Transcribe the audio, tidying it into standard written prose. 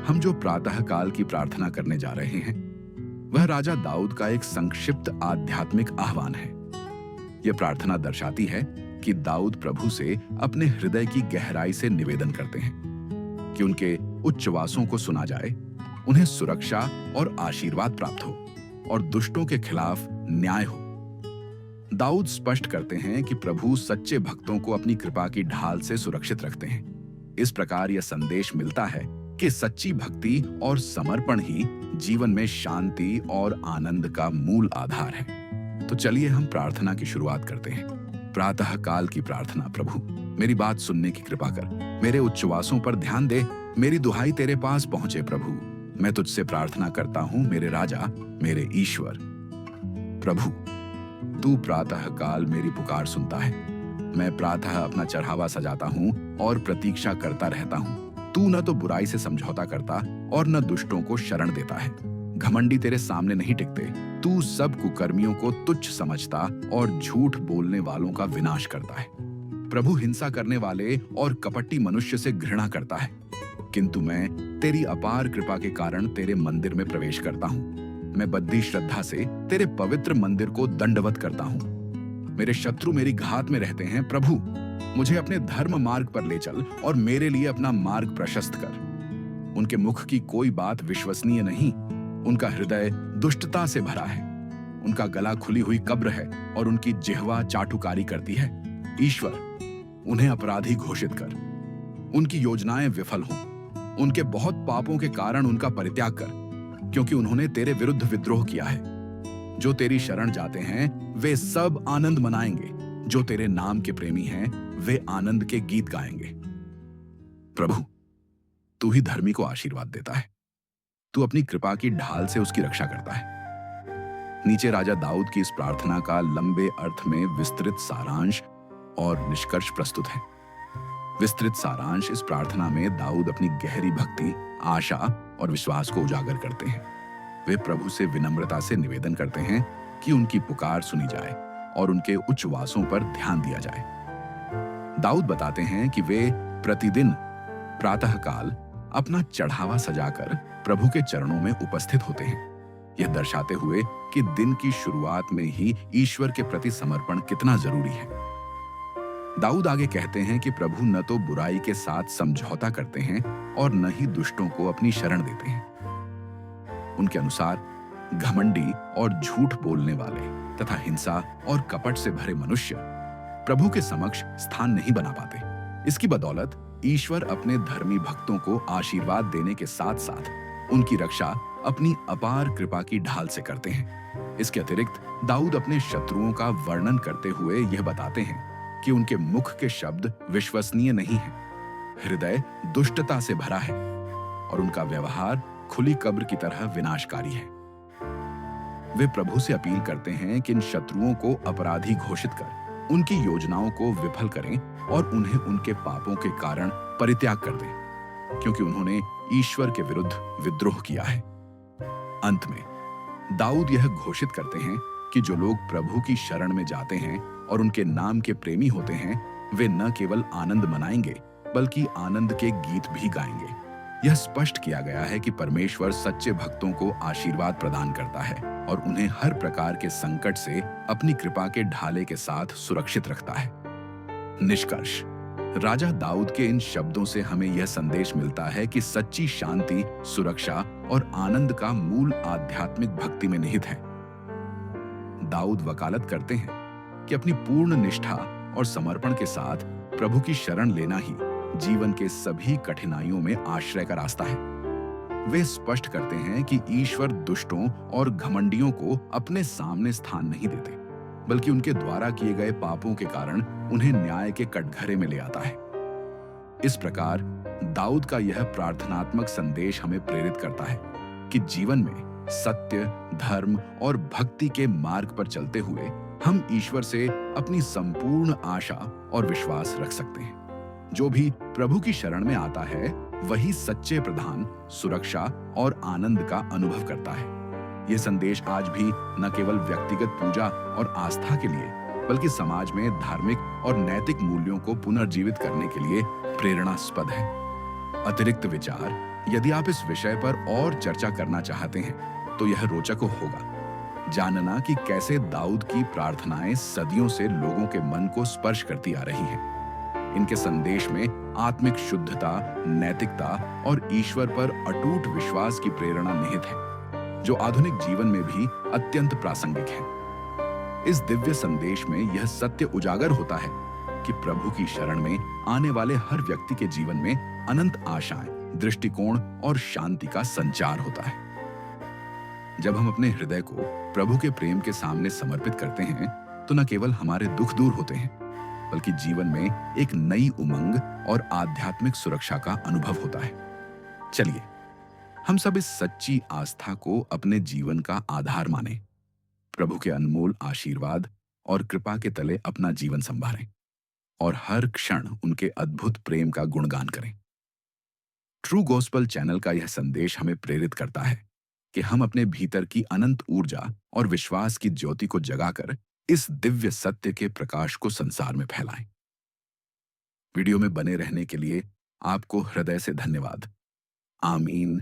हम जो प्रातः काल की प्रार्थना करने जा रहे हैं वह राजा दाऊद का एक संक्षिप्त आध्यात्मिक आह्वान है। यह प्रार्थना दर्शाती है कि दाऊद प्रभु से अपने हृदय की गहराई से निवेदन करते हैं कि उनके उच्चवासों को सुना जाए, उन्हें सुरक्षा और आशीर्वाद प्राप्त हो और दुष्टों के खिलाफ न्याय हो। दाऊद स्पष्ट करते हैं कि प्रभु सच्चे भक्तों को अपनी कृपा की ढाल से सुरक्षित रखते हैं। इस प्रकार यह संदेश मिलता है कि सच्ची भक्ति और समर्पण ही जीवन में शांति और आनंद का मूल आधार है। तो चलिए हम प्रार्थना की शुरुआत करते हैं। प्रातः काल की प्रार्थना। प्रभु, मेरी बात सुनने की कृपा कर, मेरे उच्चवासों पर ध्यान दे, मेरी दुहाई तेरे पास पहुंचे। प्रभु, मैं तुझसे प्रार्थना करता हूं, मेरे राजा, मेरे ईश्वर। प्रभु, तू प्रातः काल मेरी पुकार सुनता है। मैं प्रातः अपना चढ़ावा सजाता हूं और प्रतीक्षा करता रहता हूं। तू न तो बुराई से समझौता करता और न दुष्टों को शरण देता है। घमंडी तेरे सामने नहीं टिकते। तू सब कुकर्मियों को तुच्छ समझता और झूठ बोलने वालों का विनाश करता है। प्रभु हिंसा करने वाले और कपटी मनुष्य से घृणा करता है, किंतु मैं तेरी अपार कृपा के कारण तेरे मंदिर में प्रवेश करता हूँ। मैं बद्धी श्रद्धा से तेरे पवित्र मंदिर को दंडवत करता हूँ। मेरे शत्रु मेरी घात में रहते हैं। प्रभु, मुझे अपने धर्म मार्ग पर ले चल और मेरे लिए अपना मार्ग प्रशस्त कर। उनके मुख की कोई बात विश्वसनीय नहीं। उनका हृदय दुष्टता से भरा है। उनका गला खुली हुई कब्र है और उनकी जिह्वा चाटुकारी करती है। ईश्वर, उन्हें अपराधी घोषित कर। उनकी योजनाएं विफल हों। उनके बहुत पापों के कारण उनका परित्याग कर, क्योंकि उन्होंने तेरे विरुद्ध विद्रोह किया है। जो तेरी शरण जाते हैं वे सब आनंद मनाएंगे। जो तेरे नाम के प्रेमी हैं वे आनंद के गीत गाएंगे। प्रभु, तू ही धर्मी को आशीर्वाद देता है। तू अपनी कृपा की ढाल से उसकी रक्षा करता है। नीचे राजा दाऊद की इस प्रार्थना का लंबे अर्थ में विस्तृत सारांश और निष्कर्ष प्रस्तुत है। विस्तृत सारांश। इस प्रार्थना में दाऊद अपनी गहरी भक्ति, आशा और विश्वास को उजागर करते हैं। वे प्रभु से विनम्रता से निवेदन करते हैं कि उनकी पुकार सुनी जाए और उनके उच्चवासों पर ध्यान दिया जाए। दाऊद बताते हैं कि वे प्रतिदिन प्रातःकाल अपना चढ़ावा सजाकर प्रभु के चरणों में उपस्थित होते हैं, यह दर्शाते हुए कि दिन की शुरुआत में ही ईश्वर के प्रति समर्पण कितना जरूरी है। दाऊद आगे कहते हैं कि प्रभु न तो बुराई के साथ समझौता करते हैं और न ही दुष्टों को अपनी शरण देते हैं। उनके अनुसार घमंडी और झूठ बोलने वाले तथा हिंसा और कपट से भरे मनुष्य प्रभु के समक्ष स्थान नहीं बना पाते। इसकी बदौलत ईश्वर अपने धर्मी भक्तों को आशीर्वाद देने के साथ साथ उनकी रक्षा अपनी अपार कृपा की ढाल से करते हैं। इसके अतिरिक्त दाऊद अपने शत्रुओं का वर्णन करते हुए यह बताते हैं कि उनके मुख के शब्द विश्वसनीय नहीं हैं, हृदय दुष्टता से भरा है और उनका व्यवहार खुली कब्र की तरह विनाशकारी है। वे प्रभु से अपील करते हैं कि इन शत्रुओं को अपराधी घोषित कर उनकी योजनाओं को विफल करें और उन्हें उनके पापों के कारण परित्याग कर दें, क्योंकि उन्होंने ईश्वर के विरुद्ध विद्रोह किया है। अंत में दाऊद यह घोषित करते हैं कि जो लोग प्रभु की शरण में जाते हैं और उनके नाम के प्रेमी होते हैं, वे न केवल आनंद मनाएंगे बल्कि आनंद के गीत भी गाएंगे। यह स्पष्ट किया गया है कि परमेश्वर सच्चे भक्तों को आशीर्वाद प्रदान करता है और उन्हें हर प्रकार के संकट से अपनी कृपा के ढाले के साथ सुरक्षित रखता है। निष्कर्ष। राजा दाऊद के इन शब्दों से हमें यह संदेश मिलता है कि सच्ची शांति, सुरक्षा और आनंद का मूल आध्यात्मिक भक्ति में निहित है। दाऊद वकालत करते हैं कि अपनी पूर्ण निष्ठा और समर्पण के साथ प्रभु की शरण लेना ही जीवन के सभी कठिनाइयों में आश्रय का रास्ता है। वे स्पष्ट करते हैं कि ईश्वर दुष्टों और घमंडियों को अपने सामने स्थान नहीं देते, बल्कि उनके द्वारा किए गए पापों के कारण उन्हें न्याय के कटघरे में ले आता है। इस प्रकार दाऊद का यह प्रार्थनात्मक संदेश हमें प्रेरित करता है कि जीवन में सत्य, धर्म और भक्ति के मार्ग पर चलते हुए हम ईश्वर से अपनी संपूर्ण आशा और विश्वास रख सकते हैं। जो भी प्रभु की शरण में आता है वही सच्चे प्रधान, सुरक्षा और आनंद का अनुभव करता है। यह संदेश आज भी न केवल व्यक्तिगत पूजा और आस्था के लिए, बल्कि समाज में धार्मिक और नैतिक मूल्यों को पुनर्जीवित करने के लिए प्रेरणास्पद है। अतिरिक्त विचार यदि आप इस विषय पर और चर्चा करना चाहते हैं तो यह रोचक होगा जानना कि कैसे दाऊद की प्रार्थनाएं सदियों से लोगों के मन को स्पर्श करती आ रही हैं। इनके संदेश में आत्मिक शुद्धता, नैतिकता और ईश्वर पर अटूट विश्वास की प्रेरणा निहित है, जो आधुनिक जीवन में भी अत्यंत प्रासंगिक है। इस दिव्य संदेश में यह सत्य उजागर होता है कि प्रभु की शरण में आने वाले हर व्यक्ति के जीवन में अनंत आशाएं, दृष्टिकोण और शांति का संचार होता है। जब हम अपने हृदय को प्रभु के प्रेम के सामने समर्पित करते हैं तो न केवल हमारे दुख दूर होते हैं, बल्कि जीवन में एक नई उमंग और आध्यात्मिक सुरक्षा का अनुभव होता है। चलिए हम सब इस सच्ची आस्था को अपने जीवन का आधार माने, प्रभु के अनमोल आशीर्वाद और कृपा के तले अपना जीवन संभालें और हर क्षण उनके अद्भुत प्रेम का गुणगान करें। ट्रू गॉस्पेल चैनल का यह संदेश हमें प्रेरित करता है कि हम अपने भीतर की अनंत ऊर्जा और विश्वास की ज्योति को जगाकर इस दिव्य सत्य के प्रकाश को संसार में फैलाएं। वीडियो में बने रहने के लिए आपको हृदय से धन्यवाद। आमीन।